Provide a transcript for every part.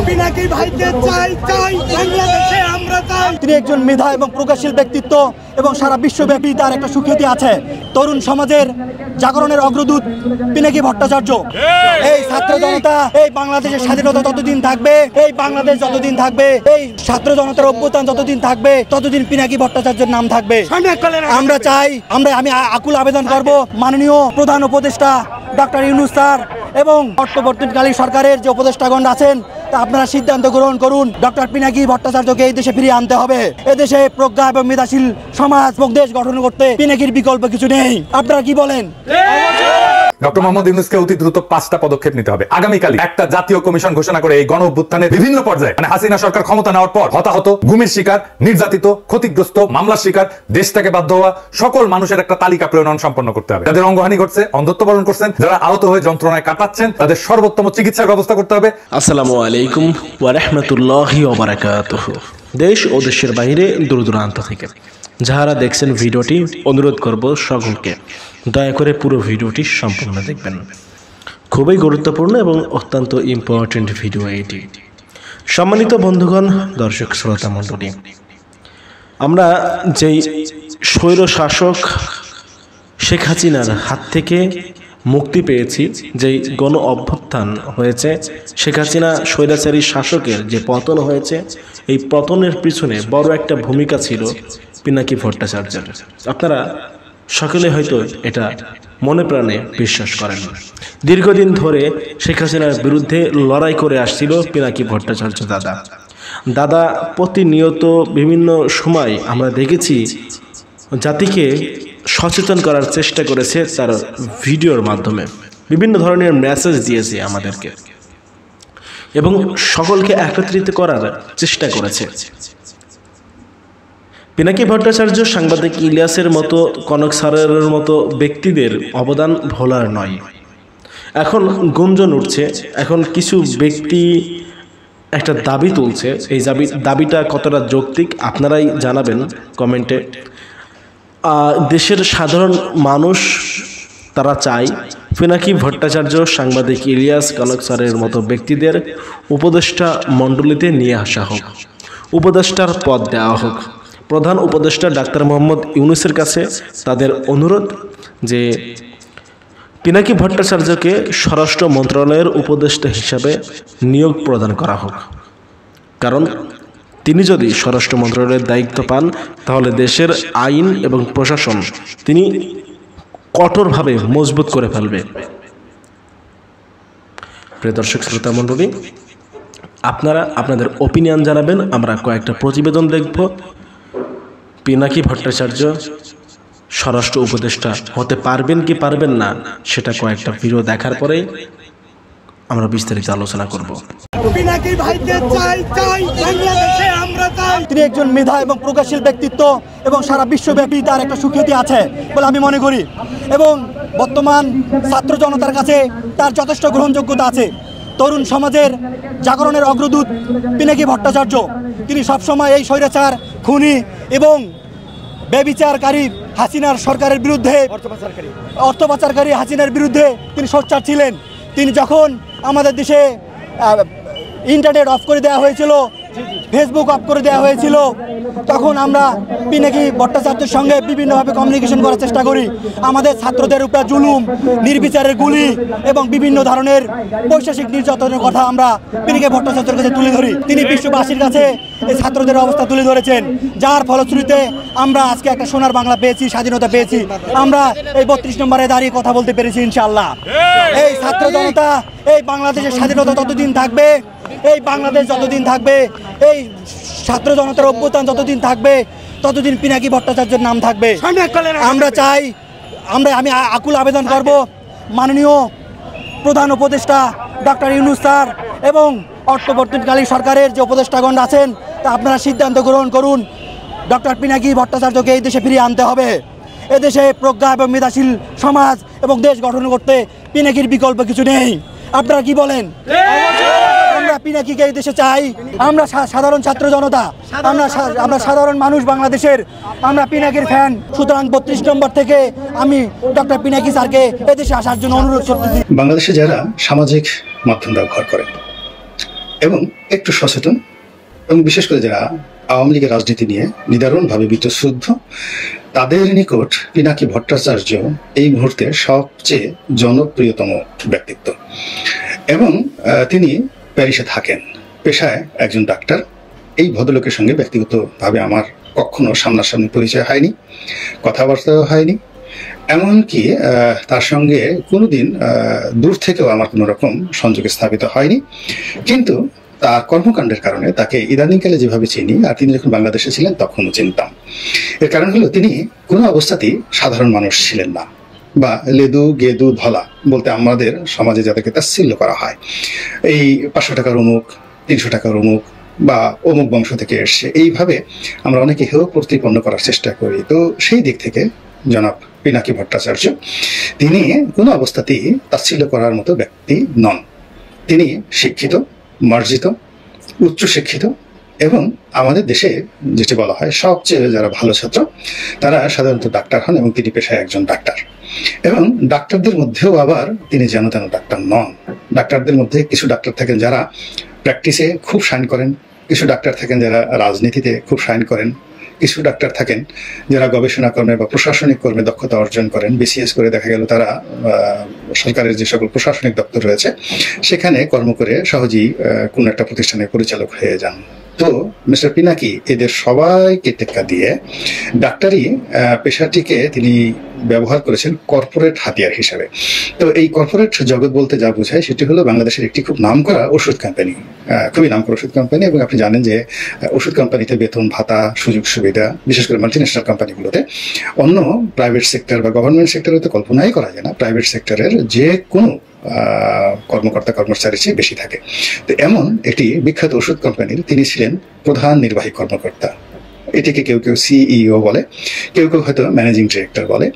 পিনাকি ভাইকে চাই চাই বাংলাদেশে আমরা চাই। তিনি একজন মেধা এবং প্রগতিশীল ব্যক্তিত্ব এবং সারা বিশ্বব্যাপী তার একটা সুখ্যাতি আছে। তরুণ সমাজের জাগরণের অগ্রদূত পিনাকি ভট্টাচার্য। এই ছাত্র জনতা, এই বাংলাদেশের স্বাধীনতা যতদিন থাকবে, এই বাংলাদেশ যতদিন থাকবে, এই ছাত্র জনতার অভ্যুত্থান যতদিন থাকবে, ততদিন পিনাকি ভট্টাচার্যের নাম থাকবে। আমরা চাই, আমি আকুল আবেদন করব মাননীয় প্রধান উপদেষ্টা ডক্টর ইউনূস স্যার এবং অন্তর্বর্তীকালীন সরকারের যে উপদেষ্টাগণ আছেন, তা আপনারা সিদ্ধান্ত গ্রহণ করুন। ডক্টর পিনাকি ভট্টাচার্যকে এই দেশে ফিরিয়ে আনতে হবে। এদেশে প্রজ্ঞা এবং মেধাশীল সমাজ এবং দেশ গঠন করতে পিনাকির বিকল্প কিছু নেই। আপনারা কি বলেন? ডক্টর মোহাম্মদ ইউনূসকে অতি দ্রুত 5টা পদক্ষেপ নিতে হবে। আগামীকাল একটা জাতীয় কমিশন ঘোষণা করে এই গণ অভ্যুত্থানের বিভিন্ন পর্যায়ে, হাসিনা সরকার ক্ষমতা নেওয়ার পর হতাহত, গুমের শিকার, নির্যাতিত, ক্ষতিগ্রস্ত, মামলার শিকার, দেশ থেকে বাধ্য হওয়া সকল মানুষের একটা তালিকা প্রণয়ন সম্পন্ন করতে হবে। যাদের অঙ্গহানি ঘটছে, অন্ধত্ব বরণ করছেন, যারা আহত হয়ে যন্ত্রণায় কাটাচ্ছেন, তাদের সর্বোত্তম চিকিৎসার ব্যবস্থা করতে হবে। আসসালামু আলাইকুম ওয়া রাহমাতুল্লাহি ওয়া বারাকাতুহু। দেশ ও দেশের বাইরে দূর দূরান্ত থেকে যারা দেখছেন ভিডিওটি, অনুরোধ করব সকলকে দয়া করে পুরো ভিডিওটি সম্পূর্ণ দেখবেন। খুবই গুরুত্বপূর্ণ এবং অত্যন্ত ইম্পর্টেন্ট ভিডিও এটি। সম্মানিত বন্ধুগণ, দর্শক শ্রোতা মণ্ডলী, আমরা যেই স্বৈর শাসক শেখ হাসিনার হাত থেকে মুক্তি পেয়েছি, যেই গণ অভ্যুত্থান হয়েছে, শেখ হাসিনা স্বৈরাচারী শাসকের যে পতন হয়েছে, এই পতনের পিছনে বড় একটা ভূমিকা ছিল পিনাকি ভট্টাচার্যের। আপনারা সকলে হয়তো এটা মনে প্রাণে বিশ্বাস করেন। দীর্ঘদিন ধরে শেখ হাসিনার বিরুদ্ধে লড়াই করে আসছিল পিনাকি ভট্টাচার্য দাদা প্রতিনিয়ত বিভিন্ন সময় আমরা দেখেছি জাতিকে সচেতন করার চেষ্টা করেছে, তার ভিডিওর মাধ্যমে বিভিন্ন ধরনের মেসেজ দিয়েছে আমাদেরকে এবং সকলকে একত্রিত করার চেষ্টা করেছে। পিনাকি ভট্টাচার্য, সাংবাদিক ইলিয়াসের মতো, কনক স্যারের মতো ব্যক্তিদের অবদান ভোলার নয়। এখন গুঞ্জন উঠছে, এখন কিছু ব্যক্তি একটা দাবি তুলছে। এই দাবিটা কতটা যৌক্তিক আপনারাই জানাবেন কমেন্টে। দেশের সাধারণ মানুষ তারা চায় পিনাকি ভট্টাচার্য, সাংবাদিক ইলিয়াস, কনক স্যারের মতো ব্যক্তিদের উপদেষ্টা মণ্ডলীতে নিয়ে আসা হোক, উপদেষ্টার পদ দেওয়া হোক। প্রধান উপদেষ্টা ডাক্তার মোহাম্মদ ইউনূসের কাছে তাদের অনুরোধ যে পিনাকি ভট্টাচার্যকে স্বরাষ্ট্র মন্ত্রণালয়ের উপদেষ্টা হিসাবে নিয়োগ প্রদান করা হোক। কারণ তিনি যদি স্বরাষ্ট্র মন্ত্রণালয়ের দায়িত্ব পান, তাহলে দেশের আইন এবং প্রশাসন তিনি কঠোরভাবে মজবুত করে ফেলবে। প্রিয় দর্শক শ্রোতা মণ্ডলী, আপনারা আপনাদের ওপিনিয়ন জানাবেন। আমরা কয়েকটা প্রতিবেদন দেখব। পিনাকি ভট্টাচার্য স্বরাষ্ট্র উপদেষ্টা হতে পারবেন কি পারবেন না, সেটা কয়েকটা ভিডিও দেখার পরে আমরা বিস্তারিত আলোচনা করব। পিনাকি ভাইকে চাই চাই বাংলাদেশে আমরা চাই। তিনি একজন মেধা এবং প্রগতিশীল ব্যক্তিত্ব এবং সারা বিশ্বব্যাপী তার একটা সুখ্যাতি আছে বলে আমি মনে করি এবং বর্তমান ছাত্র জনতার কাছে তার যথেষ্ট গ্রহণযোগ্যতা আছে। তরুণ সমাজের জাগরণের অগ্রদূত পিনাকি ভট্টাচার্য। তিনি সবসময় এই স্বৈরাচার, খুনি এবং ব্যভিচারকারী হাসিনার সরকারের বিরুদ্ধে, অর্থ পাচারকারী হাসিনার বিরুদ্ধে তিনি সোচ্চার ছিলেন। তিনি যখন আমাদের দেশে ইন্টারনেট অফ করে দেওয়া হয়েছিল, ফেসবুক অফ করে দেওয়া হয়েছিল, তখন আমরা পিনাকি ভট্টাচার্যের সঙ্গে বিভিন্নভাবে কমিউনিকেশন করার চেষ্টা করি। আমাদের ছাত্রদের উপর জুলুম, নির্বিচারের গুলি এবং বিভিন্ন ধরনের বৈশ্বিক নির্যাতনের কথা আমরা পিনাকি ভট্টাচার্যের কাছে তুলে ধরি। তিনি বিশ্ববাসীর কাছে এই ছাত্রদের অবস্থা তুলে ধরেছেন, যার ফলশ্রুতিতে আমরা আজকে একটা সোনার বাংলা পেয়েছি, স্বাধীনতা পেয়েছি। আমরা এই 32 নম্বরে দাঁড়িয়ে কথা বলতে পেরেছি ইনশাআল্লাহ। এই ছাত্র জনতা, এই বাংলাদেশের স্বাধীনতা যতদিন থাকবে, এই বাংলাদেশ যতদিন থাকবে, এই ছাত্র জনতার অভ্যুত্থান যতদিন থাকবে, ততদিন পিনাকি ভট্টাচার্যের নাম থাকবে। আমরা চাই, আমি আকুল আবেদন করব মাননীয় প্রধান উপদেষ্টা ডক্টর ইউনূস স্যার এবং অন্তর্বর্তীকালীন সরকারের যে উপদেষ্টাগণ আছেন, তা আপনারা সিদ্ধান্ত গ্রহণ করুন। ডক্টর পিনাকি ভট্টাচার্যকে এই দেশে ফিরিয়ে আনতে হবে। এদেশে প্রজ্ঞা এবং মেধাশীল সমাজ এবং দেশ গঠন করতে পিনাকির বিকল্প কিছু নেই। আপনারা কি বলেন? আমরা পিনাকিকে এই দেশে চাই। আমরা সাধারণ ছাত্র জনতা, আমরা সাধারণ মানুষ বাংলাদেশের, আমরা পিনাকির ফ্যান। সুতরাং 32 নম্বর থেকে আমি ডক্টর পিনাকি স্যারকে এদেশে আসার জন্য অনুরোধ করতেছি। বাংলাদেশে যারা সামাজিক মাধ্যম ব্যবহার করেন, এবং একটু সচেতন, এবং বিশেষ করে যারা আওয়ামী লীগের রাজনীতি নিয়ে নিদারুণভাবে বীতশ্রদ্ধ, তাদের নিকট পিনাকি ভট্টাচার্য এই মুহূর্তে সবচেয়ে জনপ্রিয়তম ব্যক্তিত্ব। এবং তিনি প্যারিসে থাকেন, পেশায় একজন ডাক্তার। এই ভদ্রলোকের সঙ্গে ব্যক্তিগতভাবে আমার কখনো সামনাসামনি পরিচয় হয়নি, কথাবার্তাও হয়নি, এমনকি তার সঙ্গে কোনোদিন দূর থেকেও আমার কোনো রকম সংযোগ স্থাপিত হয়নি। কিন্তু তার কর্মকাণ্ডের কারণে তাকে ইদানিংকালে যেভাবে চিনি, আর তিনি যখন বাংলাদেশে ছিলেন তখনও চিনতাম। এর কারণ হলো তিনি কোনো অবস্থাতেই সাধারণ মানুষ ছিলেন না, বা লেদু গেদু ধলা বলতে আমাদের সমাজে যাদেরকে তাচ্ছিল্য করা হয়, এই 500 টাকার অমুক, 300 টাকার অমুক, বা অমুক বংশ থেকে এসছে, এইভাবে আমরা অনেকে হেয় প্রতিপন্ন করার চেষ্টা করি। তো সেই দিক থেকে জনাব পিনাকি ভট্টাচার্য তিনি কোনো অবস্থাতেই তাচ্ছিল্য করার মতো ব্যক্তি নন। তিনি শিক্ষিত, মার্জিত, উচ্চশিক্ষিত, এবং আমাদের দেশে যেটি বলা হয় সবচেয়ে যারা ভালো ছাত্র তারা সাধারণত ডাক্তার হন, এবং তিনি পেশায় একজন ডাক্তার। এবং ডাক্তারদের মধ্যেও আবার তিনি যেন তেন ডাক্তার নন। ডাক্তারদের মধ্যে কিছু ডাক্তার থাকেন যারা প্র্যাকটিসে খুব শাইন করেন, কিছু ডাক্তার থাকেন যারা রাজনীতিতে খুব শাইন করেন, কিছু ডাক্তার থাকেন যারা গবেষণা কর্মে বা প্রশাসনিক কর্মে দক্ষতা অর্জন করেন। বিসিএস করে দেখা গেল তারা সরকারের যে সকল প্রশাসনিক দপ্তর রয়েছে সেখানে কর্ম করে সহজেই কোনো একটা প্রতিষ্ঠানের পরিচালক হয়ে যান। তো মিস্টার পিনাকি এদের সবাইকে টেক্কা দিয়ে ডাক্তারি পেশাটিকে তিনি ব্যবহার করেছেন কর্পোরেট হাতিয়ার হিসেবে। তো এই কর্পোরেট জগৎ বলতে যা বোঝায় সেটি হলো বাংলাদেশের একটি খুব নামকরা ওষুধ কোম্পানি, খুবই নামকরা ওষুধ কোম্পানি। এবং আপনি জানেন যে ওষুধ কোম্পানিতে বেতন ভাতা, সুযোগ সুবিধা, বিশেষ করে মাল্টিন্যাশনাল কোম্পানিগুলোতে অন্য প্রাইভেট সেক্টর বা গভর্নমেন্ট সেক্টরে তো কল্পনাই করা যায় না, প্রাইভেট সেক্টরের যে কোনো কর্মকর্তা কর্মচারীর চেয়ে বেশি থাকে। তো এমন একটি বিখ্যাত ওষুধ কোম্পানির তিনি ছিলেন প্রধান নির্বাহী কর্মকর্তা। এটিকে কেউ কেউ সিইও বলে, কেউ কেউ হয়তো ম্যানেজিং ডিরেক্টর বলে।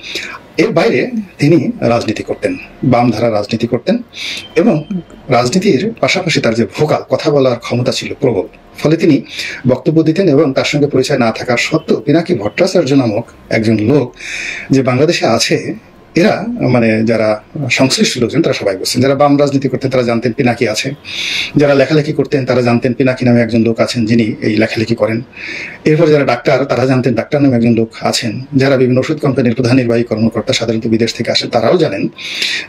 এর বাইরে তিনি রাজনীতি করতেন, বামধারা রাজনীতি করতেন, এবং রাজনীতির পাশাপাশি তার যে ভোকাল কথা বলার ক্ষমতা ছিল প্রবল। ফলে তিনি বক্তব্য দিতেন, এবং তার সঙ্গে পরিচয় না থাকার সত্ত্বেও পিনাকি ভট্টাচার্য নামক একজন লোক যে বাংলাদেশে আছে, এরা মানে যারা সংশ্লিষ্ট লোকজন তারা সবাই বলছেন। যারা বাম রাজনীতি করতেন তারা জানতেন পিনাকি আছে, যারা লেখালেখি করতেন তারা জানতেন পিনাকি নামে একজন লোক আছেন যিনি এই লেখালেখি করেন। এরপর যারা ডাক্তার তারা জানতেন ডাক্তার নামে একজন লোক আছেন। যারা বিভিন্ন ওষুধ কোম্পানির প্রধান নির্বাহী কর্মকর্তা সাধারণত বিদেশ থেকে আসেন তারাও জানেন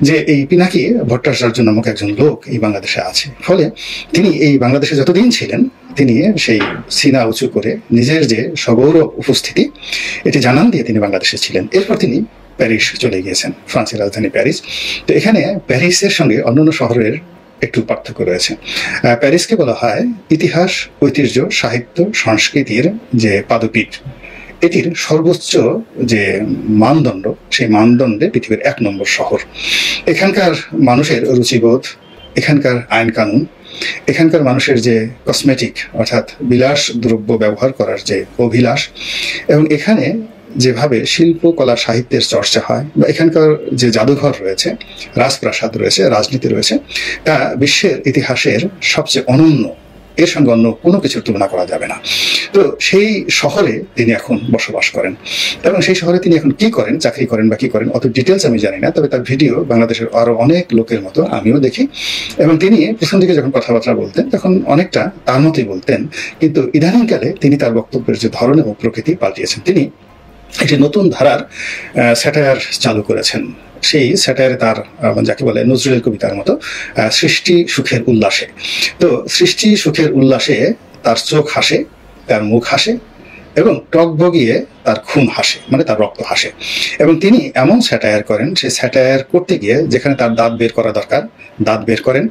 যে এই পিনাকি ভট্টাচার্য নামক একজন লোক এই বাংলাদেশে আছে। ফলে তিনি এই বাংলাদেশে যতদিন ছিলেন তিনি সেই সিনা উঁচু করে নিজের যে সগৌরব উপস্থিতি এটি জানান দিয়ে তিনি বাংলাদেশে ছিলেন। এরপর তিনি প্যারিস চলে গিয়েছেন, ফ্রান্সের রাজধানী প্যারিস। তো এখানে প্যারিসের সঙ্গে অন্যান্য শহরের একটু পার্থক্য রয়েছে। প্যারিসকে বলা হয় ইতিহাস, ঐতিহ্য, সাহিত্য, সংস্কৃতির যে পাদপীঠ, এটির সর্বোচ্চ যে মানদণ্ড, সেই মানদণ্ডে পৃথিবীর 1 নম্বর শহর। এখানকার মানুষের রুচিবোধ, এখানকার আইন কানুন, এখানকার মানুষের যে কসমেটিক অর্থাৎ বিলাস দ্রব্য ব্যবহার করার যে অভিলাষ, এবং এখানে যেভাবে শিল্প কলা সাহিত্যের চর্চা হয়, বা এখানকার যে জাদুঘর রয়েছে, রাজপ্রাসাদ রয়েছে, রাজনীতি রয়েছে, তা বিশ্বের ইতিহাসের সবচেয়ে অনন্য। এর সঙ্গে অন্য কোনো কিছুর তুলনা করা যাবে না। তো সেই শহরে তিনি এখন বসবাস করেন, এবং সেই শহরে তিনি এখন কি করেন, চাকরি করেন বা কি করেন অত ডিটেলস আমি জানি না। তবে তার ভিডিও বাংলাদেশের আরো অনেক লোকের মতো আমিও দেখি, এবং তিনি প্রথম দিকে যখন কথাবার্তা বলতেন তখন অনেকটা তার মতোই বলতেন। কিন্তু ইদানিংকালে তিনি তার বক্তব্যের যে ধরন এবং প্রকৃতি পাল্টিয়েছেন। তিনি একটি নতুন ধারার স্যাটায়ার চালু করেছেন। সেই স্যাটায়ারে তার যাকে বলে নজরুলের কবিতার মতো সৃষ্টি সুখের উল্লাসে। তো সৃষ্টি সুখের উল্লাসে তার চোখ হাসে, তার মুখ হাসে, এবং টক বগিয়ে তার খুন হাসে, মানে তার রক্ত হাসে। এবং তিনি এমন স্যাটায়ার করেন, সেই স্যাটায়ার করতে গিয়ে যেখানে তার দাঁত বের করা দরকার দাঁত বের করেন,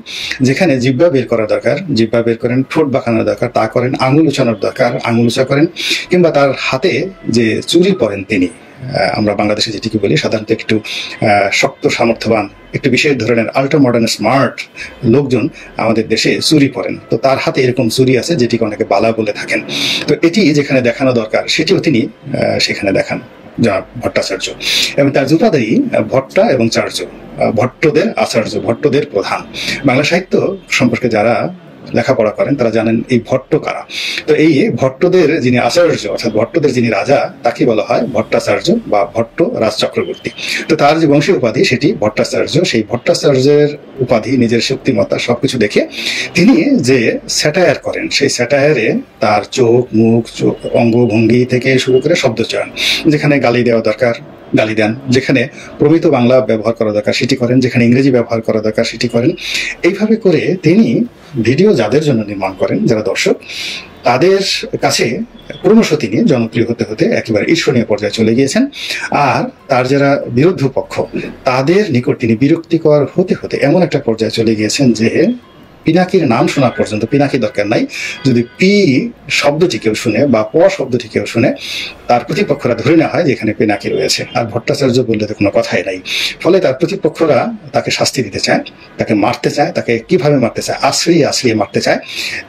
যেখানে জিহ্বা বের করা দরকার জিহ্বা বের করেন, ঠোঁট বাঁকানোর দরকার তা করেন, আঙুল উঁচানোর দরকার আঙুল উঁচা করেন, কিংবা তার হাতে যে চুরি পরেন তিনি, আমরা বাংলাদেশে যেটিকে বলি সাধারণত একটু শক্ত সামর্থ্যবান, একটু বিশেষ ধরনের আল্ট্রা মডার্ন স্মার্ট লোকজন আমাদের দেশে চুরি পরেন। তো তার হাতে এরকম চুরি আছে যেটিকে অনেকে বালা বলে থাকেন। তো এটি যেখানে দেখানো দরকার সেটিও তিনি সেখানে দেখান জনাব ভট্টাচার্য। এবং তার জুতাদারি ভট্টা এবং চার্য, ভট্টদের আচার্য, ভট্টদের প্রধান। বাংলা সাহিত্য সম্পর্কে যারা লেখাপড়া করেন তারা জানেন এই ভট্ট কারা। তো এই ভট্টদের যিনি আচার্য অর্থাৎ ভট্টদের যিনি রাজা তাকে বলা হয় ভট্টাচার্য বা ভট্ট রাজ চক্রবর্তী। তো তার যে বংশীয় উপাধি সেটি ভট্টাচার্য। সেই ভট্টাচার্যের উপাধি, নিজের শক্তিমত্তা সবকিছু দেখে তিনি যে স্যাটায়ার করেন, সেই স্যাটায়ারে তার চোখ, মুখ, অঙ্গভঙ্গি থেকে শুরু করে শব্দচয়ন, যেখানে গালি দেওয়া দরকার গালি দেন, যেখানে প্রমিত বাংলা ব্যবহার করা দরকার সেটি করেন, যেখানে ইংরেজি ব্যবহার করা দরকার সেটি করেন। এইভাবে করে তিনি ভিডিও যাদের জন্য নির্মাণ করেন, যারা দর্শক, তাদের কাছে ক্রমশ তিনি জনপ্রিয় হতে হতে একেবারে ঈর্ষণীয় পর্যায়ে চলে গিয়েছেন। আর তার যারা বিরোধ পক্ষ তাদের নিকট তিনি বিরক্তিকর হতে হতে এমন একটা পর্যায়ে চলে গিয়েছেন যে পিনাকির নাম শোনা পর্যন্ত, পিনাকি দরকার নাই, যদি পি শব্দটি কেউ শুনে বা প শব্দটি কেউ শুনে তার প্রতিপক্ষরা ধরে নেওয়া হয় যে এখানে পিনাকি রয়েছে। আর ভট্টাচার্য বললে তো কোনো কথাই নাই। ফলে তার প্রতিপক্ষরা তাকে শাস্তি দিতে চায়, তাকে মারতে চায়। তাকে কিভাবে মারতে চায়? আশ্রিয়ে আশ্রিয়ে মারতে চায়,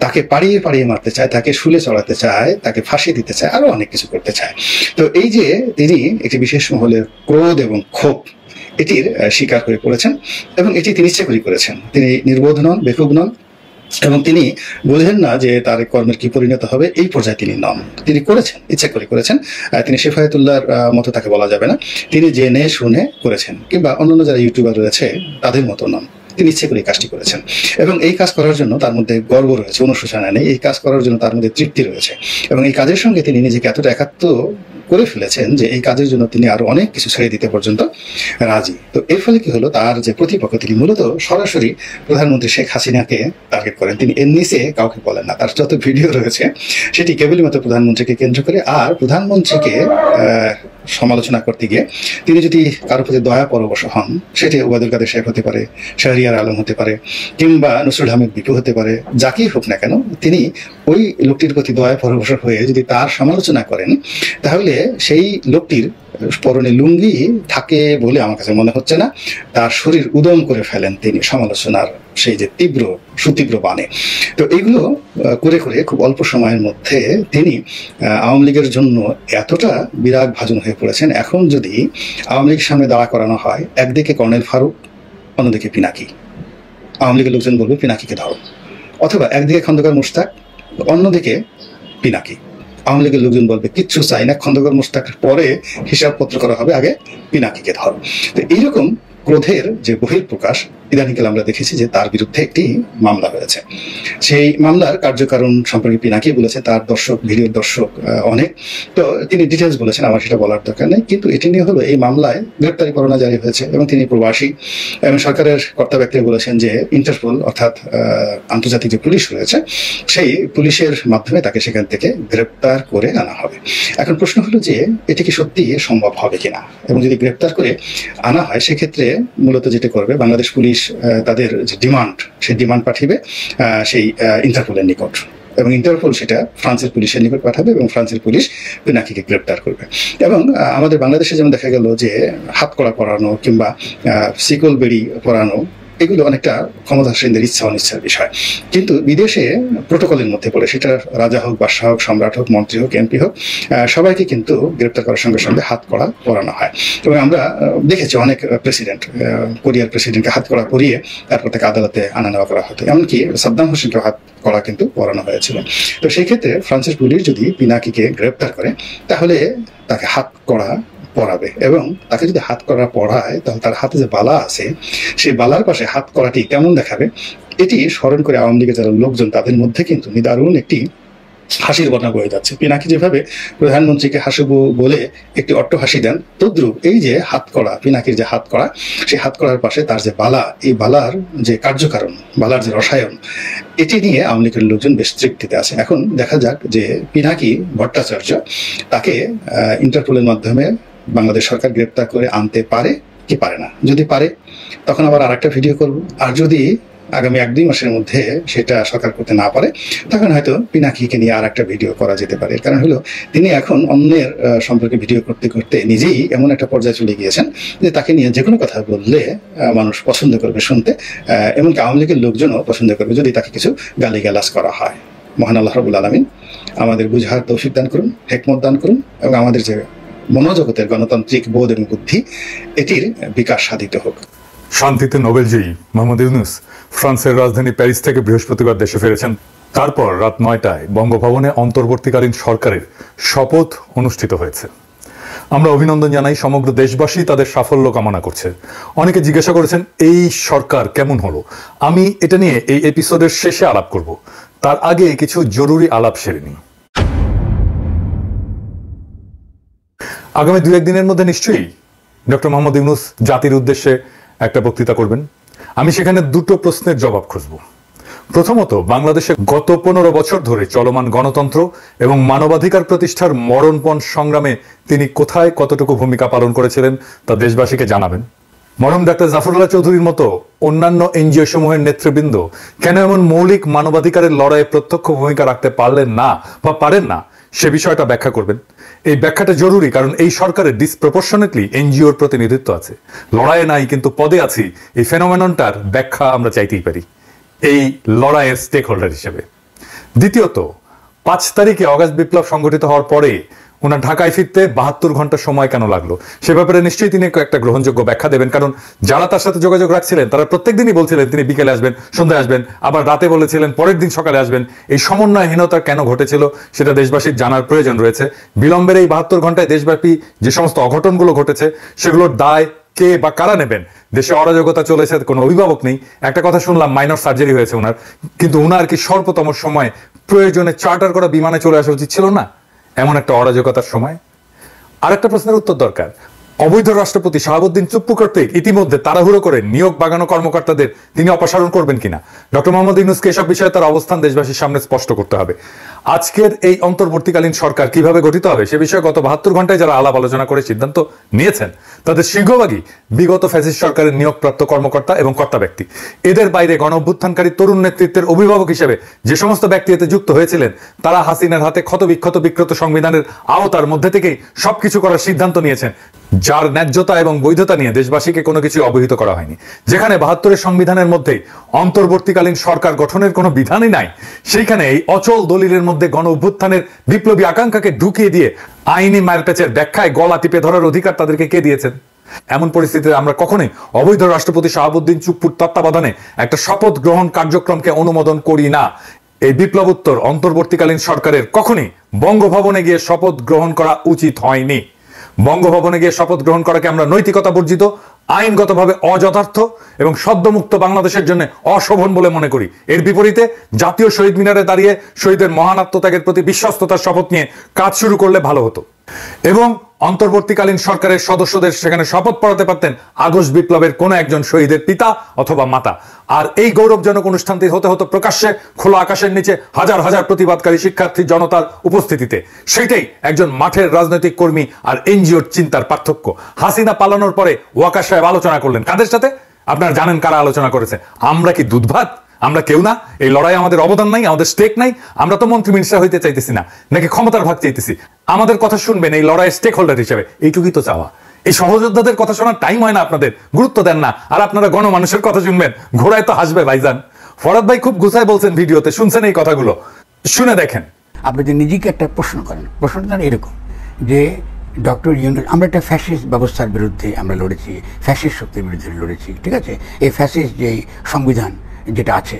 তাকে পাড়িয়ে পাড়িয়ে মারতে চায়, তাকে শুলে চড়াতে চায়, তাকে ফাঁসি দিতে চায়, আরো অনেক কিছু করতে চায়। তো এই যে তিনি একটি বিশেষ মহলের ক্রোধ এবং ক্ষোভ এটির শিকার হয়ে পড়েছেন এবং এটি তিনি ইচ্ছে করে করেছেন। তিনি নির্বোধ নন, বেকুব নন এবং তিনি বোঝেন না যে তার কর্মের কি পরিণত হবে, এই পর্যায়ে তিনি নন। তিনি করেছেন, ইচ্ছা করে করেছেন। তিনি শেফায়েতুল্লাহর মতো তাকে বলা যাবে না, তিনি জেনে শুনে করেছেন, কিংবা অন্যান্য যারা ইউটিউবার রয়েছে তাদের মতো নন। তিনি ইচ্ছে করে এই কাজটি করেছেন এবং এই কাজ করার জন্য তার মধ্যে গর্ব রয়েছে, অনুশোচনা নেই। এই কাজ করার জন্য তার মধ্যে তৃপ্তি রয়েছে এবং এই কাজের সঙ্গে তিনি নিজেকে এতটা একাত্ম করে ফেলেছেন যে এই কাজের জন্য তিনি আরো অনেক কিছু ছেড়ে দিতে পর্যন্ত রাজি। তো এর ফলে কি হলো, তার যে প্রতিপক্ষ তিনি মূলত সরাসরি প্রধানমন্ত্রী শেখ হাসিনাকে টার্গেট করেন। তিনি এর নিচে কাউকে বলেন না। তার যত ভিডিও রয়েছে সেটি কেবলই মাত্র প্রধানমন্ত্রীকে কেন্দ্র করে। আর প্রধানমন্ত্রীকে সমালোচনা করতে গিয়ে তিনি যদি কারোর প্রতি দয়া পরবশ হন, সেটি ওবায়দুল কাদের সাহেব হতে পারে, শাহরিয়ার আলম হতে পারে, কিংবা নসরুল আহমেদ বিপু হতে পারে, যাকেই হোক না কেন, তিনি ওই লোকটির প্রতি দয়া পরবশ হয়ে যদি তার সমালোচনা করেন, তাহলে সেই লোকটির পরনে লুঙ্গি থাকে বলে আমার কাছে মনে হচ্ছে না, তার শরীর উদম করে ফেলেন তিনি সমালোচনার সেই যে তীব্র সুতীব্র বাণে। তো এইগুলো করে করে খুব অল্প সময়ের মধ্যে তিনি আওয়ামী লীগের জন্য এতটা বিরাগ ভাজন হয়ে পড়েছেন। এখন যদি আওয়ামী লীগের সামনে দাঁড়া করানো হয়, একদিকে কর্নেল ফারুক, অন্যদিকে পিনাকি, আওয়ামী লীগের লোকজন বলবে পিনাকিকে ধরো, অথবা একদিকে খন্দকার মুশতাক, অন্যদিকে পিনাকি, আওয়ামী লীগের লোকজন বলবে কিচ্ছু চাই না, খন্দকার মুশতাকের পরে হিসাবপত্র করা হবে, আগে পিনাকিকে ধরো। তো এইরকম ক্রোধের যে বহিঃপ্রকাশ ইদানিংকাল আমরা দেখেছি যে তার বিরুদ্ধে একটি মামলা হয়েছে। সেই মামলার কার্যকারণ সম্পর্কে পিনাকি বলেছে তার দর্শক, ভিডিওর দর্শক অনেক, তো তিনি ডিটেলস বলেছেন, আমার সেটা বলার দরকার নেই। কিন্তু এটি নিয়ে হলো এই মামলায় গ্রেপ্তারি পরোয়ানা জারি হয়েছে এবং তিনি প্রবাসী এবং সরকারের কর্তা ব্যক্তিরা বলেছেন যে ইন্টারপোল অর্থাৎ আন্তর্জাতিক যে পুলিশ রয়েছে সেই পুলিশের মাধ্যমে তাকে সেখান থেকে গ্রেপ্তার করে আনা হবে। এখন প্রশ্ন হলো যে এটি কি সত্যি সম্ভব হবে কিনা, এবং যদি গ্রেপ্তার করে আনা হয় সেক্ষেত্রে মূলত যেটা করবে বাংলাদেশ পুলিশ তাদের যে ডিমান্ড, সেই ডিমান্ড পাঠিয়ে সেই ইন্টারপোলের নিকট এবং ইন্টারপোল সেটা ফ্রান্সের পুলিশের নিকট পাঠাবে এবং ফ্রান্সের পুলিশ পিনাকিকে গ্রেপ্তার করবে। এবং আমাদের বাংলাদেশে যেমন দেখা গেল যে হাতকড়া পরানো কিংবা শিকল বেড়ি পরানো, এগুলো অনেকটা ক্ষমতাসীনদের ইচ্ছা অনিচ্ছার বিষয়, কিন্তু বিদেশে প্রোটোকলের মধ্যে পড়ে, সেটা রাজা হোক, বাদশাহ হোক, সম্রাট হোক, মন্ত্রী হোক, এমপি হোক, সবাইকে কিন্তু গ্রেপ্তার করার সঙ্গে সঙ্গে হাতকড়া পরানো হয়। এবং আমরা দেখেছি অনেক প্রেসিডেন্ট, কোরিয়ার প্রেসিডেন্টকে হাতকড়া পরিয়ে তারপর তাকে আদালতে আনা নেওয়া করা হতো, এমনকি সাদ্দাম হোসেনকে হাতকড়া কিন্তু পরানো হয়েছিল। তো সেই ক্ষেত্রে ফ্রান্সের পুলিশ যদি পিনাকিকে গ্রেপ্তার করে তাহলে তাকে হাতকড়া পরাবে এবং তাকে যদি হাতকড়া পরায় তাহলে তার হাতে যে বালা আছে সেই বালার পাশে হাতকড়াটি কেমন দেখাবে এটি স্মরণ করে আওয়ামী লীগের যারা লোকজন তাদের মধ্যে কিন্তু নিদারুণ একটি হাসির বন্যা বয়ে যাচ্ছে। পিনাকি যেভাবে প্রধানমন্ত্রীকে হাসিব বলে একটি অট্টহাসি দেন, তদ্রুপ এই যে হাতকড়া, পিনাকির যে হাতকড়া, সেই হাতকড়ার পাশে তার যে বালা, এই বালার যে কার্যকারণ, বালার যে রসায়ন, এটি নিয়ে আওয়ামী লীগের লোকজন বেশ তৃপ্তিতে আছে। এখন দেখা যাক যে পিনাকি ভট্টাচার্য তাকে ইন্টারপোলের মাধ্যমে বাংলাদেশ সরকার গ্রেপ্তার করে আনতে পারে কি পারে না। যদি পারে তখন আবার আরেকটা ভিডিও করব, আর যদি আগামী 1-2 মাসের মধ্যে সেটা সরকার করতে না পারে তখন হয়তো পিনাকিকে নিয়ে আর একটা ভিডিও করা যেতে পারে। কারণ হলো তিনি এখন অন্যের সম্পর্কে ভিডিও করতে করতে নিজেই এমন একটা পর্যায়ে চলে গিয়েছেন যে তাকে নিয়ে যে কোনো কথা বললে মানুষ পছন্দ করবে শুনতে, এমনকি আওয়ামী লীগের লোকজনও পছন্দ করবে যদি তাকে কিছু গালিগালাজ করা হয়। মহান আল্লাহ রাব্বুল আলামিন আমাদের বুঝার তৌফিক দান করুন, হিকমত দান করুন এবং আমাদের যে মনোজগতের গণতান্ত্রিক বোধ এবং বুদ্ধি এটির বিকাশ সাধিত হোক। শান্তিতে নোবেলজয়ী মোহাম্মদ ইউনূস ফ্রান্সের রাজধানী প্যারিস থেকে বৃহস্পতিবার দেশে ফিরেছেন। তারপর রাত 9টায় বঙ্গভবনে অন্তর্বর্তীকালীন সরকারের শপথ অনুষ্ঠিত হয়েছে। আমরা অভিনন্দন জানাই, সমগ্র দেশবাসী তাদের সাফল্য কামনা করছে। অনেকে জিজ্ঞাসা করেছেন এই সরকার কেমন হলো। আমি এটা নিয়ে এই এপিসোডের শেষে আলাপ করব, তার আগে কিছু জরুরি আলাপ সেরে নিই। আগামী 2-1 দিনের মধ্যে নিশ্চয়ই ডক্টর মোহাম্মদ ইউনূস জাতির উদ্দেশ্যে একটা বক্তৃতা করবেন। আমি সেখানে দুটো প্রশ্নের জবাব খুঁজব। প্রথমত, বাংলাদেশে গত 15 বছর ধরে চলমান গণতন্ত্র এবং মানবাধিকার প্রতিষ্ঠার মরণপণ সংগ্রামে তিনি কোথায় কতটুকু ভূমিকা পালন করেছিলেন তা দেশবাসীকে জানাবেন। মরহুম ডাক্তার জাফরুল্লাহ চৌধুরীর মতো অন্যান্য এনজিও সমূহের নেতৃবৃন্দ কেন এমন মৌলিক মানবাধিকারের লড়াইয়ে প্রত্যক্ষ ভূমিকা রাখতে পারলেন না বা পারেন না, সে বিষয়টা ব্যাখ্যা করবেন। এই ব্যাখ্যাটা জরুরি, কারণ এই সরকারের ডিসপ্রপোর্শনেটলি এনজিওর প্রতিনিধিত্ব আছে। লড়াইয়ে নাই কিন্তু পদে আছি, এই ফেনোমেননটার ব্যাখ্যা আমরা চাইতেই পারি এই লড়াইয়ের স্টেক হোল্ডার হিসেবে। দ্বিতীয়ত, 5 তারিখে অগাস্ট বিপ্লব সংগঠিত হওয়ার পরে ওনার ঢাকায় ফিরতে 72 ঘন্টা সময় কেন লাগলো, সে ব্যাপারে নিশ্চয়ই তিনি একটা গ্রহণযোগ্য ব্যাখ্যা দেবেন। কারণ যারা তার সাথে যোগাযোগ রাখছিলেন তারা প্রত্যেক দিনই বলছিলেন তিনি বিকেলে আসবেন, সন্ধ্যায় আসবেন, আবার রাতে বলেছিলেন পরের দিন সকালে আসবেন। এই সমন্বয়হীনতা কেন ঘটেছিল সেটা দেশবাসীর জানার প্রয়োজন রয়েছে। বিলম্বের এই 72 ঘন্টায় দেশব্যাপী যে সমস্ত অঘটনগুলো ঘটেছে সেগুলোর দায় কে বা কারা নেবেন? দেশে অরাজকতা চলেছে, কোনো অভিভাবক নেই। একটা কথা শুনলাম, মাইনর সার্জারি হয়েছে ওনার, কিন্তু ওনার কি স্বল্পতম সময় প্রয়োজনে চার্টার করা বিমানে চলে আসা উচিত ছিল না এমন একটা অরাজকতার সময়? আরেকটা প্রশ্নের উত্তর দরকার। অবৈধ রাষ্ট্রপতি শাহাবুদ্দিন চুপ্পু কর্তৃক ইতিমধ্যে তাড়াহুড়ো করে নিয়োগ বাগানো কর্মকর্তাদের তিনি অপসারণ করবেন কিনা, ডক্টর মোহাম্মদ ইউনূসকে এসব বিষয়ে তার অবস্থান দেশবাসীর সামনে স্পষ্ট করতে হবে। আজকের এই অন্তর্বর্তীকালীন সরকার কিভাবে গঠিত হবে সে বিষয়ে গত 72 ঘন্টায় যারা আলাপ আলোচনা করে সিদ্ধান্ত নিয়েছেন তাদের সিংহভাগই বিগত ফ্যাসিস্ট সরকারের নিয়োগপ্রাপ্ত কর্মকর্তা এবং কর্তা ব্যক্তি। এদের বাইরে গণ অভ্যুত্থানকারী তরুণ নেতৃত্বের অভিভাবক হিসেবে যে সমস্ত ব্যক্তি এতে যুক্ত হয়েছিলেন তারা হাসিনার হাতে ক্ষতবিক্ষত বিকৃত সংবিধানের আওতার মধ্যে থেকেই সবকিছু করার সিদ্ধান্ত নিয়েছেন, যার ন্যায্যতা এবং বৈধতা নিয়ে দেশবাসীকে কোনো কিছু অবহিত করা হয়নি। যেখানে 72-এর সংবিধানের মধ্যে অন্তর্বর্তীকালীন সরকার গঠনের কোনো বিধানই নাই, সেইখানে এই অচল দলিলের মধ্যে গণ অভ্যুত্থানের বিপ্লবী আকাঙ্ক্ষাকে ঢুকিয়ে দিয়ে আইনি মারপ্যাচের ব্যাখ্যায় গলা টিপে ধরার অধিকার তাদেরকে কে দিয়েছেন? এমন পরিস্থিতিতে আমরা কখনোই অবৈধ রাষ্ট্রপতি শাহাবুদ্দিন চুপ্পুর তত্ত্বাবধানে একটা শপথ গ্রহণ কার্যক্রমকে অনুমোদন করি না। এই বিপ্লবোত্তর অন্তর্বর্তীকালীন সরকারের কখনই বঙ্গভবনে গিয়ে শপথ গ্রহণ করা উচিত হয়নি। বঙ্গভবনে গিয়ে শপথ গ্রহণ করাকে আমরা নৈতিকতা বর্জিত, আইনগতভাবে অযথার্থ এবং সদ্যমুক্ত বাংলাদেশের জন্য অশোভন বলে মনে করি। এর বিপরীতে জাতীয় শহীদ মিনারে দাঁড়িয়ে শহীদের মহান আত্মত্যাগের প্রতি বিশ্বস্ততার শপথ নিয়ে কাজ শুরু করলে ভালো হতো এবং অন্তর্বর্তীকালীন সরকারের সদস্যদের সেখানে শপথ পড়াতে পারতেন আগস্ট বিপ্লবের কোনো একজন শহীদের পিতা অথবা মাতা। আর এই গৌরবজনক অনুষ্ঠানটি হতে হতো প্রকাশ্যে খোলা আকাশের নিচে হাজার হাজার প্রতিবাদকারী শিক্ষার্থী জনতার উপস্থিতিতে। সেটাই একজন মাঠের রাজনৈতিক কর্মী আর এনজিওর চিন্তার পার্থক্য। হাসিনা পালানোর পরে ওয়াকার সাহেব আলোচনা করলেন, কাদের সাথে? আপনারা জানেন কারা আলোচনা করেছে। আমরা কি দুধ ভাত? আমরা কেউ না? এই লড়াই আমাদের অবদান নাই, আমাদের স্টেক নাই? আমরা তো মন্ত্রী মিনিস্টার হইতে চাইতেছি না, নাকি ক্ষমতার ভাগ চাইতেছি? আমাদের কথা শুনবেন এই লড়াইয়ের স্টেক হোল্ডার হিসেবে, এইটুকুই তো চাওয়া। এই সহযোদ্ধাদের কথা শোনার টাইম হয় না আপনাদের, গুরুত্ব দেন না। আর আপনারা গণমানুষের কথা শুনবেন, ঘোড়ায় তো হাসবে ভাইজান। ফরাদ ভাই খুব গুছায় বলছেন ভিডিওতে, শুনছেন এই কথাগুলো, শুনে দেখেন। আপনি যে নিজেকে একটা প্রশ্ন করেন, প্রশ্নটা এরকম যে ডক্টর ইউনূস, আমরা একটা ফ্যাসিস্ট ব্যবস্থার বিরুদ্ধে আমরা লড়েছি, ফ্যাসিস্ট শক্তির বিরুদ্ধে লড়েছি, ঠিক আছে? এই ফ্যাসিস্ট যে সংবিধান যেটা আছে,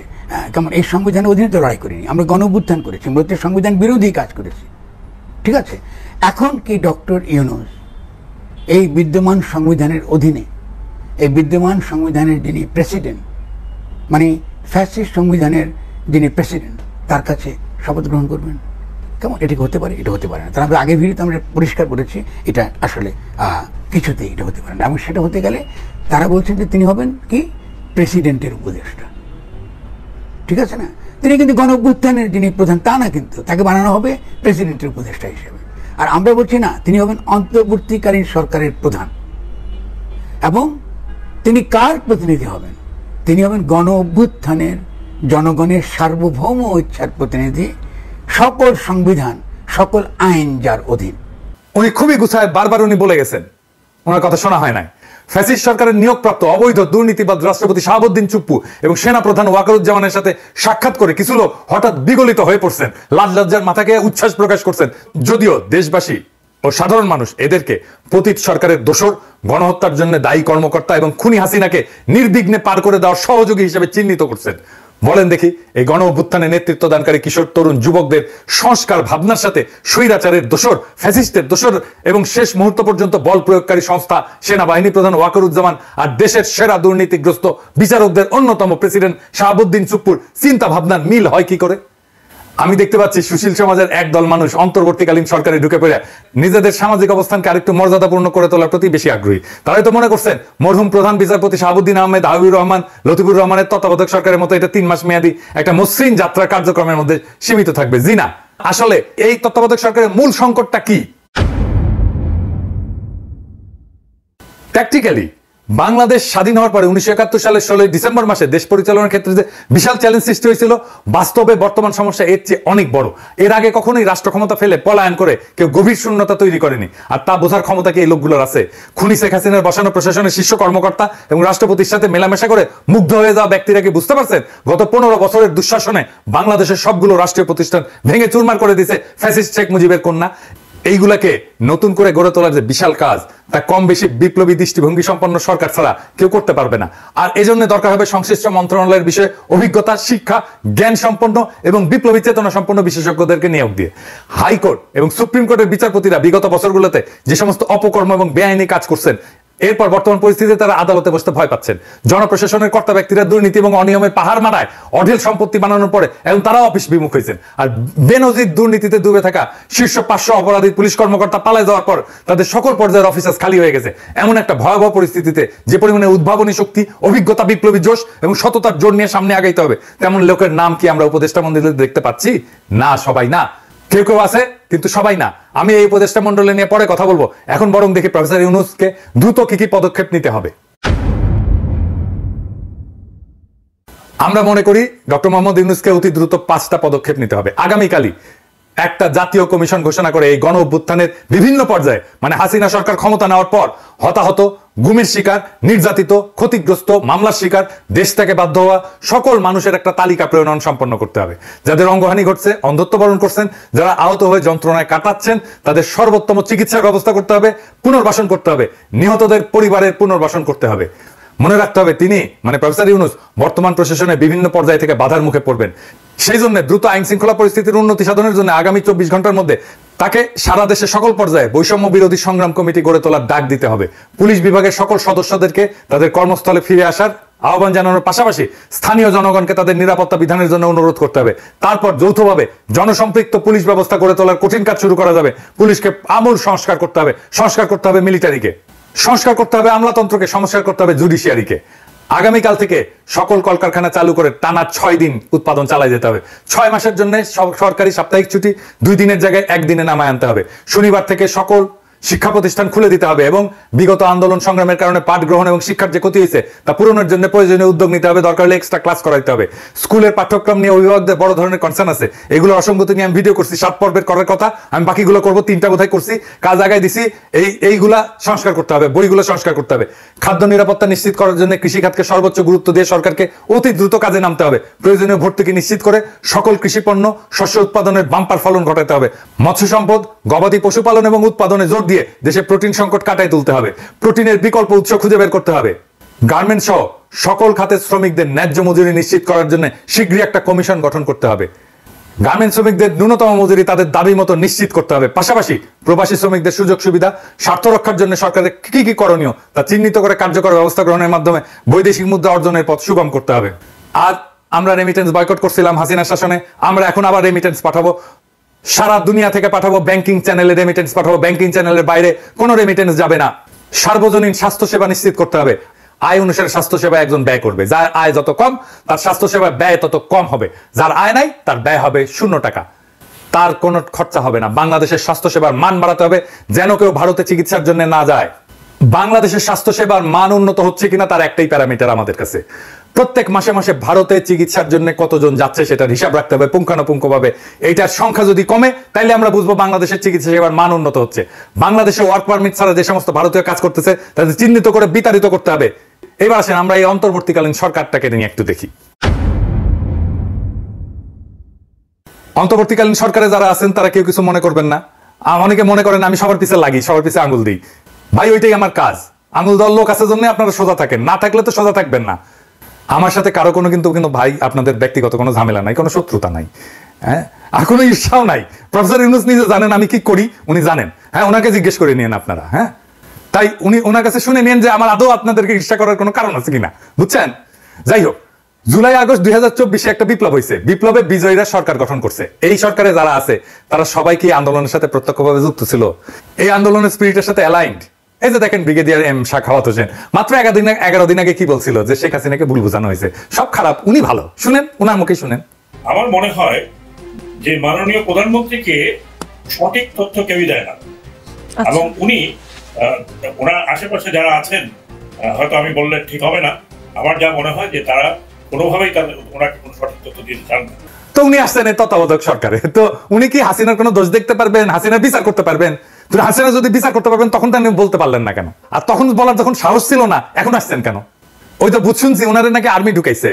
কেমন এই সংবিধানের অধীনে তো লড়াই করিনি, আমরা গণ অভ্যুত্থান করেছি, মূলত সংবিধান বিরোধী কাজ করেছি, ঠিক আছে? এখন কি ডক্টর ইউনূস এই বিদ্যমান সংবিধানের অধীনে, এই বিদ্যমান সংবিধানের যিনি প্রেসিডেন্ট, মানে ফ্যাসিস্ট সংবিধানের যিনি প্রেসিডেন্ট, তার কাছে শপথ গ্রহণ করবেন? কেমন এটা হতে পারে? এটা হতে পারে না। তার আমরা আগে ভিডিওতে আমরা পরিষ্কার করেছি এটা আসলে কিছুতেই এটা হতে পারে না। এবং সেটা হতে গেলে তারা বলছেন যে তিনি হবেন কি প্রেসিডেন্টের উপদেষ্টা, ঠিক আছে না? তিনি কিন্তু গণ অভ্যুত্থানের যিনি প্রধান তা না, কিন্তু তাকে বানানো হবে প্রেসিডেন্টের উপদেষ্টা হিসেবে। আর আমরা বলছি না, তিনি হবেন অন্তর্বর্তীকালীন সরকারের প্রধান। এবং তিনি কার প্রতিনিধি হবেন? তিনি হবেন গণ অভ্যুত্থানের জনগণের সার্বভৌম ইচ্ছার প্রতিনিধি, সকল সংবিধান সকল আইন যার অধীন। উনি খুবই গুছায় বারবার উনি বলে গেছেন, ওনার কথা শোনা হয় নাই। ফ্যাসিস্ট সরকারের নিয়োগপ্রাপ্ত অবৈধ দুর্নীতিবাদ রাষ্ট্রপতি শাহাবুদ্দিন চুপ্পু এবং সেনা প্রধান ওয়াকারুজ্জামানের সাথে সাক্ষাৎ করে কিছু লোক হঠাৎ বিগলিত হয়ে পড়ছেন, লাজ লজ্জার মাথাকে উচ্ছ্বাস প্রকাশ করছেন। যদিও দেশবাসী ও সাধারণ মানুষ এদেরকে পতিত সরকারের দোসর, গণহত্যার জন্য দায়ী কর্মকর্তা এবং খুনি হাসিনাকে নির্বিঘ্নে পার করে দেওয়ার সহযোগী হিসেবে চিহ্নিত করছেন। বলেন দেখি, এই গণ অভ্যুত্থানে নেতৃত্ব দানকারী কিশোর তরুণ যুবকদের সংস্কার ভাবনার সাথে স্বৈরাচারের দোসর, ফ্যাসিস্টের দোসর এবং শেষ মুহূর্ত পর্যন্ত বল প্রয়োগকারী সংস্থা সেনাবাহিনী প্রধান ওয়াকারুজ্জামান আর দেশের সেরা দুর্নীতিগ্রস্ত বিচারকদের অন্যতম প্রেসিডেন্ট শাহাবুদ্দিন চুপ্পুর চিন্তা ভাবনার মিল হয় কি করে? আমি দেখতে পাচ্ছি সুশীল সমাজের একদল মানুষ অন্তর্বর্তীকালীন সরকারে ঢুকে পড়ে নিজেদের সামাজিক অবস্থানকে আরেকটু মর্যাদাপূর্ণ করে তোলার প্রতি বেশি আগ্রহী। তারাই তো মনে করছেন মরহুম প্রধান বিচারপতি শাহাবুদ্দিন আহমেদ, হাবিবুর রহমান, লতিফুর রহমানের তত্ত্বাবধায়ক সরকারের মতো এটা 3 মাস মেয়াদী একটা মসৃণ যাত্রা কার্যক্রমের মধ্যে সীমিত থাকবে। জি না, আসলে এই তত্ত্বাবধায়ক সরকারের মূল সংকটটা কি? প্র্যাকটিক্যালি বাংলাদেশ স্বাধীন হওয়ার পরে 1971 সালের 16 ডিসেম্বর মাসে দেশ পরিচালনার ক্ষেত্রে যে বিশাল চ্যালেঞ্জ সৃষ্টি হয়েছিল, বাস্তবে বর্তমান সমস্যা এর চেয়ে অনেক বড়। এর আগে কখনোই রাষ্ট্র ক্ষমতা ফেলে পলায়ন করে কেউ গভীর শূন্যতা তৈরি করেনি, আর তা বোঝার ক্ষমতা কি এই লোকগুলোর আছে? খুনি শেখ হাসিনার বসানো প্রশাসনের শীর্ষ কর্মকর্তা এবং রাষ্ট্রপতির সাথে মেলামেশা করে মুগ্ধ হয়ে যাওয়া ব্যক্তিরা কি বুঝতে পারছেন গত 15 বছরের দুঃশাসনে বাংলাদেশের সবগুলো রাষ্ট্রীয় প্রতিষ্ঠান ভেঙে চুরমার করে দিয়েছে ফ্যাসিস্ট শেখ মুজিবের কন্যা? এইগুলাকে নতুন করে গড়ে তোলার যে বিশাল কাজ, তা কম বেশি বিপ্লবী দৃষ্টিভঙ্গি সম্পন্ন সরকার ছাড়া কেউ করতে পারবে না। আর এজন্য দরকার হবে সংশ্লিষ্ট মন্ত্রণালয়ের বিষয়ে অভিজ্ঞতা, শিক্ষা, জ্ঞান সম্পন্ন এবং বিপ্লবী চেতনা সম্পন্ন বিশেষজ্ঞদেরকে নিয়োগ দিয়ে। হাইকোর্ট এবং সুপ্রিম কোর্টের বিচারপতিরা বিগত বছরগুলোতে যে সমস্ত অপকর্ম এবং বেআইনি কাজ করছেন, এরপর বর্তমান পরিস্থিতিতে তারা আদালতে বসতে ভয় পাচ্ছেন। জনপ্রশাসনের কর্তা ব্যক্তিরা দুর্নীতি এবং অনিয়মের পাহাড় মারায় অঢেল সম্পত্তি বানানোর পরে এখন তারাও অফিস বিমুখ হয়েছেন। আর বেনজির দুর্নীতিতে ডুবে থাকা শীর্ষ 500 অপরাধী পুলিশ কর্মকর্তা পালায় যাওয়ার পর তাদের সকল পর্যায়ের অফিসার্স খালি হয়ে গেছে। এমন একটা ভয়াবহ পরিস্থিতিতে যে পরিমাণে উদ্ভাবনী শক্তি, অভিজ্ঞতা, বিপ্লবী জোশ এবং সততার জোর নিয়ে সামনে আগাইতে হবে, তেমন লোকের নাম কি আমরা উপদেষ্টা মন্ডলীতে দেখতে পাচ্ছি? না, সবাই না। কেউ কেউ আছে, কিন্তু সবাই না। আমি এই উপদেষ্টা মন্ডলী নিয়ে পরে কথা বলবো, এখন বরং দেখি প্রফেসর ইউনূসকে দ্রুত কি কি পদক্ষেপ নিতে হবে। আমরা মনে করি ডক্টর মোহাম্মদ ইউনূসকে অতি দ্রুত 5টা পদক্ষেপ নিতে হবে। আগামীকালই একটা জাতীয় কমিশন ঘোষণা করে এই গণ অভ্যুত্থানের বিভিন্ন পর্যায়ে, মানে হাসিনা সরকার ক্ষমতা নেওয়ার পর হতাহত, গুমের শিকার, নির্যাতিত, ক্ষতিগ্রস্ত, মামলার শিকার, দেশ থেকে বাধ্য হওয়া সকল মানুষের একটা তালিকা প্রণয়ন সম্পন্ন করতে হবে। যাদের অঙ্গহানি ঘটছে, অন্ধত্ব বরণ করছেন, যারা আহত হয়ে যন্ত্রণায় কাটাচ্ছেন, তাদের সর্বোত্তম চিকিৎসার ব্যবস্থা করতে হবে, পুনর্বাসন করতে হবে, নিহতদের পরিবারের পুনর্বাসন করতে হবে। মনে রাখতে হবে তিনি, মানে প্রফেসর ইউনূস, বর্তমান প্রশাসনের বিভিন্ন পর্যায় থেকে বাধার মুখে পড়বেন। সেই জন্য দ্রুত আইন শৃঙ্খলা পরিস্থিতির উন্নতি সাধনের জন্য আগামী 24 ঘন্টার মধ্যে তাকে সারা দেশের সকল পর্যায়ে বৈষম্য বিরোধী সংগ্রাম কমিটি গড়ে তোলার ডাক দিতে হবে। পুলিশ বিভাগের সকল সদস্যদেরকে তাদের কর্মস্থলে ফিরে আসার আহ্বান জানানোর পাশাপাশি স্থানীয় জনগণকে তাদের নিরাপত্তা বিধানের জন্য অনুরোধ করতে হবে। তারপর যৌথভাবে জনসম্পৃক্ত পুলিশ ব্যবস্থা গড়ে তোলার কঠিন কাজ শুরু করা যাবে। পুলিশকে আমূল সংস্কার করতে হবে, সংস্কার করতে হবে মিলিটারিকে, সংস্কার করতে হবে আমলাতন্ত্রকে, সংস্কার করতে হবে জুডিশিয়ারিকে। আগামীকাল থেকে সকল কলকারখানা চালু করে টানা 6 দিন উৎপাদন চালাই যেতে হবে। 6 মাসের জন্য সরকারি সাপ্তাহিক ছুটি 2 দিনের জায়গায় 1 দিনে নামায় আনতে হবে। শনিবার থেকে সকল শিক্ষা প্রতিষ্ঠান খুলে দিতে হবে এবং বিগত আন্দোলন সংগ্রামের কারণে পাঠ গ্রহণ এবং শিক্ষার যে ক্ষতি হয়েছে তা পূরণের জন্য প্রয়োজনীয় উদ্যোগ নিতে হবে। দরকার হলে এক্সট্রা ক্লাস করাইতে হবে। স্কুলের পাঠ্যক্রম নিয়ে অভিভাবকদের বড় ধরনের কনসার্ন আছে, এগুলো অসঙ্গতি নিয়ে আমি ভিডিও করছি, 7 পর্বের করার কথা, আমি বাকিগুলো করবো, 3টা বোধহয় করছি, কাজ আগায় দিছি। এইগুলা সংস্কার করতে হবে, বইগুলো সংস্কার করতে হবে। খাদ্য নিরাপত্তা নিশ্চিত করার জন্য কৃষিখাতকে সর্বোচ্চ গুরুত্ব দিয়ে সরকারকে অতি দ্রুত কাজে নামতে হবে। প্রয়োজনীয় ভর্তুকি নিশ্চিত করে সকল কৃষি পণ্য, শস্য উৎপাদনের বাম্পার ফলন ঘটাতে হবে। মৎস্য সম্পদ, গবাদি পশুপালন এবং উৎপাদনে জোর দিয়ে দেশে প্রোটিন সংকট কাটাই তুলতে হবে। প্রোটিনের বিকল্প উৎস খুঁজে বের করতে হবে। গার্মেন্টস সহ সকল খাতের শ্রমিকদের ন্যায্য মজুরি নিশ্চিত করার জন্য শীঘ্রই একটা কমিশন গঠন করতে হবে। গার্মেন্টস শ্রমিকদের ন্যূনতম মজুরি তাদের দাবি মতো নিশ্চিত করতে হবে। পাশাপাশি প্রবাসী শ্রমিকদের সুযোগ সুবিধা, স্বার্থ রক্ষার জন্য সরকারের কি কি করণীয় তা চিহ্নিত করে কার্যকর ব্যবস্থা গ্রহণের মাধ্যমে বৈদেশিক মুদ্রা অর্জনের পথ সুগম করতে হবে। আর আমরা রেমিটেন্স বয়কট করছিলাম হাসিনা শাসনে, আমরা এখন আবার রেমিটেন্স পাঠাবো। সারা দুনিয়া থেকে পাঠাবো, ব্যাংকিং চ্যানেলে রেমিটেন্স পাঠাবো, ব্যাংকিং চ্যানেলের বাইরে কোনো রেমিটেন্স যাবে না। সার্বজনীন স্বাস্থ্য সেবা নিশ্চিত করতে হবে। আয় অনুসারে স্বাস্থ্য সেবা একজন ব্যয় করবে, যার আয় যত কম তার স্বাস্থ্য সেবা ব্যয় তত কম হবে, যার আয় নাই তার ব্যয় হবে 0 টাকা, তার কোনো খরচা হবে না। বাংলাদেশের স্বাস্থ্য সেবার মান বাড়াতে হবে যেন কেউ ভারতে চিকিৎসার জন্য না যায়। বাংলাদেশের স্বাস্থ্য সেবার মান উন্নত হচ্ছে কিনা তার একটাই প্যারামিটার আমাদের কাছে, প্রত্যেক মাসে মাসে ভারতে চিকিৎসার জন্য কতজন যাচ্ছে সেটার হিসাব রাখতে হবে পুঙ্খানুপুঙ্খভাবে। এইটার সংখ্যা যদি কমে তাইলে আমরা বুঝবো বাংলাদেশের চিকিৎসা সেবার মান উন্নত হচ্ছে। বাংলাদেশে ওয়ার্ক পারমিট ছাড়া যে সমস্ত ভারতীয় কাজ করতেছে তাদের চিহ্নিত করে বিতাড়িত করতে হবে। এবার আসেন আমরা এই অন্তর্বর্তীকালীন সরকারটাকে নিয়ে একটু দেখি। অন্তর্বর্তীকালীন সরকারে যারা আছেন তারা কেউ কিছু মনে করবেন না, অনেকে মনে করেন আমি সবার পিছে লাগি, সবার পিছে আঙুল দিই। ভাই ওইটাই আমার কাজ। আঙুল দেওয়ার লোক আছে জন্য আপনারা সোজা থাকেন, না থাকলে তো সোজা থাকবেন না। আমার সাথে কারো কোনো কিন্তু ভাই আপনাদের ব্যক্তিগত কোনো ঝামেলা নাই, কোনো শত্রুতা নাই, হ্যাঁ, আর কোনো ঈর্ষাও নাই। প্রফেসর ইউনূস নিজে জানেন আমি কি করি, উনি জানেন, হ্যাঁ, ওনাকে জিজ্ঞেস করে নিয়েন আপনারা, হ্যাঁ। তাই ওনার কাছে শুনে নিয়েন যে আমার আদৌ আপনাদেরকে ঈর্ষা করার কোনো কারণ আছে কিনা, বুঝছেন? যাই হোক, জুলাই আগস্ট 2024 একটা বিপ্লব হয়েছে, বিপ্লবে বিজয়ীরা সরকার গঠন করছে। এই সরকারে যারা আছে তারা সবাই কি আন্দোলনের সাথে প্রত্যক্ষভাবে যুক্ত ছিল? এই আন্দোলনের স্পিরিটের সাথে অ্যালাইন্ড? এই যে দেখেন ব্রিগেডিয়ার এম সাখাওয়াত হোসেন মাত্র 11 দিন আগে কি বলছিল, যে শেখ হাসিনাকে ভুল বোঝানো হয়েছে, সব খারাপ, উনি ভালো। শুনেন, ওনার মুখে শুনেন। আমার মনে হয় যে মাননীয় প্রধানমন্ত্রীকে সঠিক তথ্য কেউই দেয় না, এবং উনি ওনার আশেপাশে যারা আছেন, হয়তো আমি বললে ঠিক হবে না, আমার যা মনে হয় যে তারা কোনোভাবেই ওনাকে কোনো সঠিক তথ্য দিতে চান না। তো উনি আসছেন তত্ত্বাবধায়ক সরকারে, তো উনি কি হাসিনার কোনো দোষ দেখতে পারবেন? হাসিনার বিচার করতে পারবেন? হাসিনা যদি বিচার করতে পারবেন তখন তো আপনি বলতে পারলেন না কেন? আর তখন বলার যখন সাহস ছিল না, এখন আসছেন কেন? ওই তো বুঝ শুনছি ওনারে নাকি আর্মি ঢুকাইছে,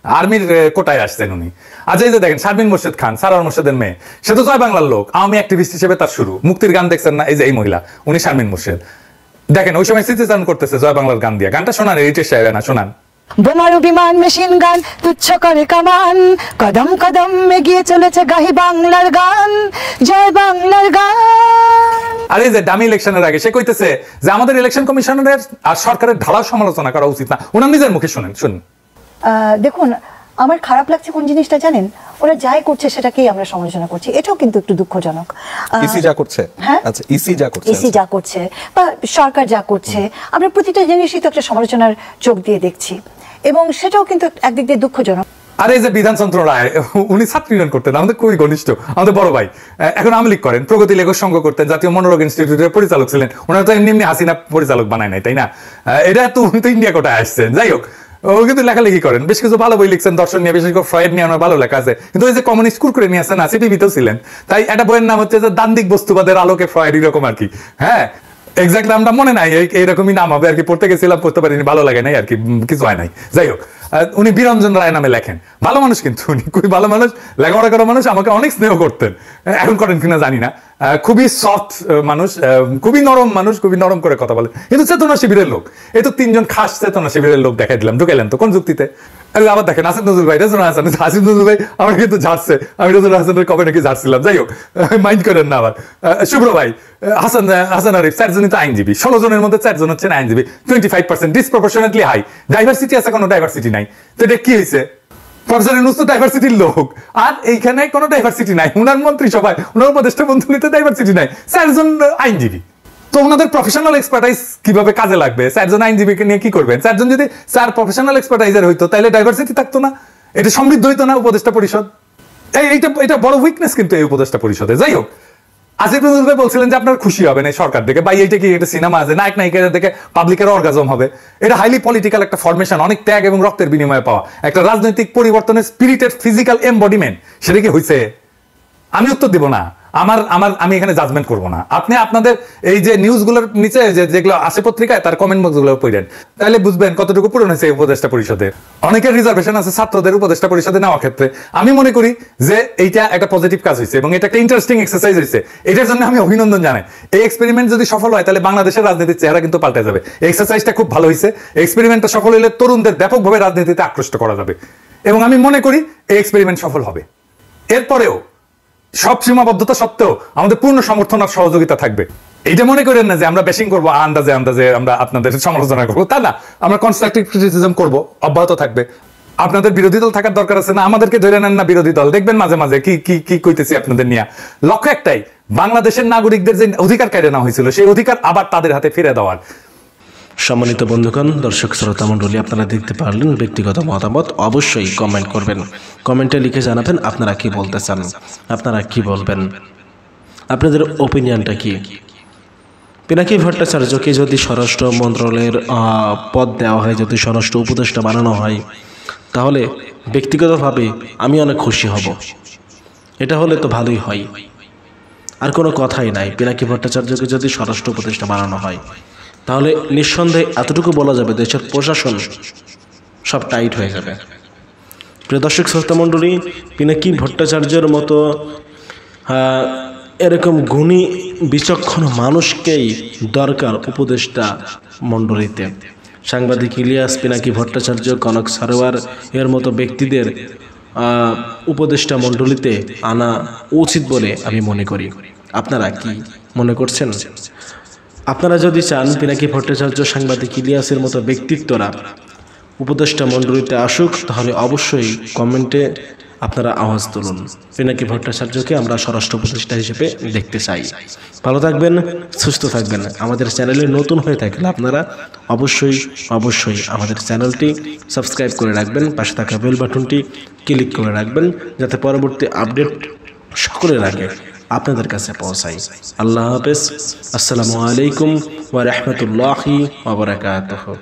আর্মির কোটায় আসছেন উনি। আজ এই যে দেখেন শারমিন মোর্শেদ খান, সারার মোর্শেদের মেয়ে, সে তো জয় বাংলার লোক, আওয়ামী অ্যাক্টিভিস্ট হিসেবে তার শুরু। মুক্তির গান দেখছেন না? এই যে এই মহিলা, উনি শারমিন মোর্শেদ। দেখেন ওই সময় স্মৃতিচারণ করতেছে জয় বাংলার গান দিয়ে। গানটা শোনান, রিটেশ সাহেব না শোনান। বোমারু বিমান মেশিন গান তুচ্ছ করে কামান, কদম কদম এগিয়ে চলেছে গাহি বাংলার গান, জয় বাংলার গান। আর এই যে ডামি ইলেকশনের আগে সে কইতেছে যে আমাদের ইলেকশন কমিশনের আর সরকারের ঢালাও সমালোচনা করা উচিত না। ওনার নিজের মুখে শুনেন, শুনুন। দেখুন, আমার খারাপ লাগছে কোন জিনিসটা জানেন? ওরা যাই করছে সেটাকেই আমরা সমালোচনা করছি, এটাও কিন্তু একটু দুঃখজনক। ইসি যা করছে, হ্যাঁ, আচ্ছা, ইসি যা করছে, ইসি যা করছে বা সরকার যা করছে, আমরা প্রতিটা জিনিসই তো একটা সমালোচনার চোখ দিয়ে দেখছি, এবং সেটাও কিন্তু একদিক দিয়ে দুঃখজনক। আর এই যে বিধানচন্দ্র রায়, উনি ছাত্র ইউনিয়ন করতেন, আমাদের খুবই ঘনিষ্ঠ, আমাদের বড় ভাই, এখন আওয়ামী লীগ করেন, প্রগতি লেখক সংঘ করতেন, জাতীয় মনোরোগ ইনস্টিটিউটের পরিচালক ছিলেন। ওনারা তো এমনি হাসিনা পরিচালক বানায় নাই, তাই না? এটা তো উনি তো ইন্ডিয়া কোটায় আসছেন। যাই হোক, ও কিন্তু লেখালেখি করেন, বেশ কিছু ভালো বই লিখছেন দর্শন নিয়ে, বিশেষ করে ফ্রয়েড নিয়ে আমার ভালো লেখা আছে। কিন্তু ওই যে কমিউনিস্ট কুরকুরে নিয়ে আসছেন, সিপিবিতেও ছিলেন, তাই একটা বইয়ের নাম হচ্ছে যে দান্দিক বস্তুবাদের আলোকে ফ্রয়েড, এরকম আর কি। হ্যাঁ, এক্স্যাক্ট নামটা মনে নাই, এইরকমই নাম হবে আর কি। পড়তে গেছিলাম, পড়তে পারিনি, ভালো লাগে নাই আর কি, কিছু হয় নাই। যাই হোক, উনি বীরঞ্জন রায় নামে লেখেন, ভালো মানুষ, কিন্তু উনি খুবই ভালো মানুষ, লেখাপড়া করা মানুষ, আমাকে অনেক স্নেহ করতেন, এখন করেন কিনা জানি না। খুবই সফট মানুষ, খুবই নরম মানুষ, খুবই নরম করে কথা বলে, কিন্তু চেতনা শিবিরের লোক। এই তো 3 জন খাস চেতনা শিবিরের লোক দেখাই দিলাম, ঢুকাইলেন তো কোন যুক্তিতে? আবার দেখেন আসিফ নজরুল ভাই, রেজওয়ান হাসান, আসিফ নজরুল ভাই আমার কিন্তু ঝাড়ছে, আমি রেজওয়ান হাসানের কবে নাকি ঝাড়ছিলাম। যাই হোক, মাইন্ড করেন না আবার। শুভ্র ভাই, হাসান আরিফ, 4 জনই তো আইনজীবী, 16 জনের মধ্যে 4 জন হচ্ছেন আইনজীবী, 25% ডিসপ্রপোর্শনেটলি হাই। ডাইভার্সিটি আছে, কোনো ডাইভার্সিটি নাই। তো এটা কি হয়েছে? প্রফেসর ইউনূস তো ডাইভার্সিটির লোক, আর এইখানে কোনো ডাইভার্সিটি নাই। উনার মন্ত্রিসভায়, উনার উপদেষ্টা মন্ত্রীতে ডাইভার্সিটি নাই, 4 জন আইনজীবী। তো ওনাদের প্রফেশনাল এক্সপার্টাইজ কিভাবে কাজে লাগবে? 4 জন আইনজীবীকে নিয়ে কি করবেন? 4 জন যদি 4 প্রফেশনাল এক্সপার্টাইজার হইতো, তাহলে ডাইভার্সিটি থাকতো না, এটা সমৃদ্ধ হইতো না উপদেষ্টা পরিষদ। এটা বড় উইকনেস কিন্তু এই উপদেষ্টা পরিষদে। যাই হোক, আসিফ নজরুল ভাই বলছিলেন যে আপনার খুশি হবেন এই সরকার দেখে, ভাই এইটা কি একটা সিনেমা আছে, নায়ক নায়িকাদের দেখে পাবলিকের অর্গাজম হবে? এটা হাইলি পলিটিক্যাল একটা ফরমেশন, অনেক ত্যাগ এবং রক্তের বিনিময়ে পাওয়া একটা রাজনৈতিক পরিবর্তনের স্পিরিটেড ফিজিক্যাল এমবডিমেন্ট। সেটা কি হয়েছে? আমি উত্তর দিব না, আমি এখানে জাজমেন্ট করব না। আপনি আপনাদের এই যে নিউজগুলোর নিচে যেগুলো আসে পত্রিকায়, তার কমেন্ট বক্সগুলো পড়েন, তাহলে বুঝবেন কতটুকু পূরণ হয়েছে এই উপদেষ্টা পরিষদে। অনেকের রিজার্ভেশন আছে ছাত্রদের উপদেষ্টা পরিষদে নেওয়ার ক্ষেত্রে। আমি মনে করি যে এইটা একটা পজিটিভ কাজ হয়েছে এবং এটা একটা ইন্টারেস্টিং এক্সারসাইজ হয়েছে। এটার জন্য আমি অভিনন্দন জানাই। এই এক্সপেরিমেন্ট যদি সফল হয়, তাহলে বাংলাদেশের রাজনীতির চেহারা কিন্তু পাল্টে যাবে। এক্সারসাইজটা খুব ভালো হয়েছে। এক্সপেরিমেন্টটা সফল হলে তরুণদের ব্যাপকভাবে রাজনীতিতে আকৃষ্ট করা যাবে এবং আমি মনে করি এই এক্সপেরিমেন্ট সফল হবে। এরপরেও সব সীমাবদ্ধতা সত্ত্বেও আমাদের পূর্ণ সমর্থন আর সহযোগিতা থাকবে। এইটা মনে করেন না যে আমরা বেশিং করবো, আন্দাজে আমরা আপনাদের সমালোচনা করবো, তা না। আমরা কনস্ট্রাকটিভ ক্রিটিসিজম করবো, অব্যাহত থাকবে। আপনাদের বিরোধী দল থাকার দরকার আছে না, আমাদেরকে ধরে নেন না বিরোধী দল, দেখবেন মাঝে মাঝে কি কইতেছি আপনাদের নিয়ে। লক্ষ্য একটাই, বাংলাদেশের নাগরিকদের যে অধিকার কেড়ে নেওয়া হয়েছিল, সেই অধিকার আবার তাদের হাতে ফিরে দেওয়ার। সম্মানিত বন্ধুগণ, দর্শক শ্রোতা মণ্ডলী, আপনারা দেখতে পারলেন ব্যক্তিগত মতামত অবশ্যই কমেন্ট করবেন, কমেন্টে লিখে জানাবেন আপনারা কি বলতে চান, আপনারা কি বলবেন, আপনাদের ওপিনিয়নটা কি। পিনাকি ভট্টাচার্যকে যদি স্বরাষ্ট্র মন্ত্রণালয়ের পদ দেওয়া হয়, যদি স্বরাষ্ট্র উপদেষ্টা বানানো হয়, তাহলে ব্যক্তিগতভাবে আমি অনেক খুশি হব। এটা হলে তো ভালোই হয়, আর কোনো কথাই নাই। পিনাকি ভট্টাচার্যকে যদি স্বরাষ্ট্র উপদেষ্টা বানানো হয়, তাহলে নিঃসন্দেহে এতটুকু বলা যাবে দেশের প্রশাসন সব টাইট হয়ে যাবে। প্রিয় দর্শক শ্রোতা মণ্ডলী, পিনাকি ভট্টাচার্যের মতো এরকম গুণী বিচক্ষণ মানুষকেই দরকার উপদেষ্টা মণ্ডলীতে। সাংবাদিক ইলিয়াস, পিনাকি ভট্টাচার্য, কনক সারোয়ার এর মতো ব্যক্তিদের উপদেষ্টা মণ্ডলীতে আনা উচিত বলে আমি মনে করি। আপনারা কি মনে করছেন? আপনারা যদি চান পিনাকি ভট্টাচার্য, সাংবাদিক ইলিয়াসের মতো ব্যক্তিত্বরা উপদেষ্টা মণ্ডলীতে আসুক, তাহলে অবশ্যই কমেন্টে আপনারা আওয়াজ তুলুন। পিনাকি ভট্টাচার্যকে আমরা স্বরাষ্ট্র উপদেষ্টা হিসেবে দেখতে চাই। ভালো থাকবেন, সুস্থ থাকবেন। আমাদের চ্যানেলে নতুন হয়ে থাকলে আপনারা অবশ্যই আমাদের চ্যানেলটি সাবস্ক্রাইব করে রাখবেন, পাশে থাকা বেল বাটনটি ক্লিক করে রাখবেন, যাতে পরবর্তী আপডেট সকলের আগে আপনাদের কাছে পৌঁছায়। আল্লাহ হাফেজ। আসসালামু আলাইকুম ওয়া রাহমাতুল্লাহি ওয়া বারাকাতুহু।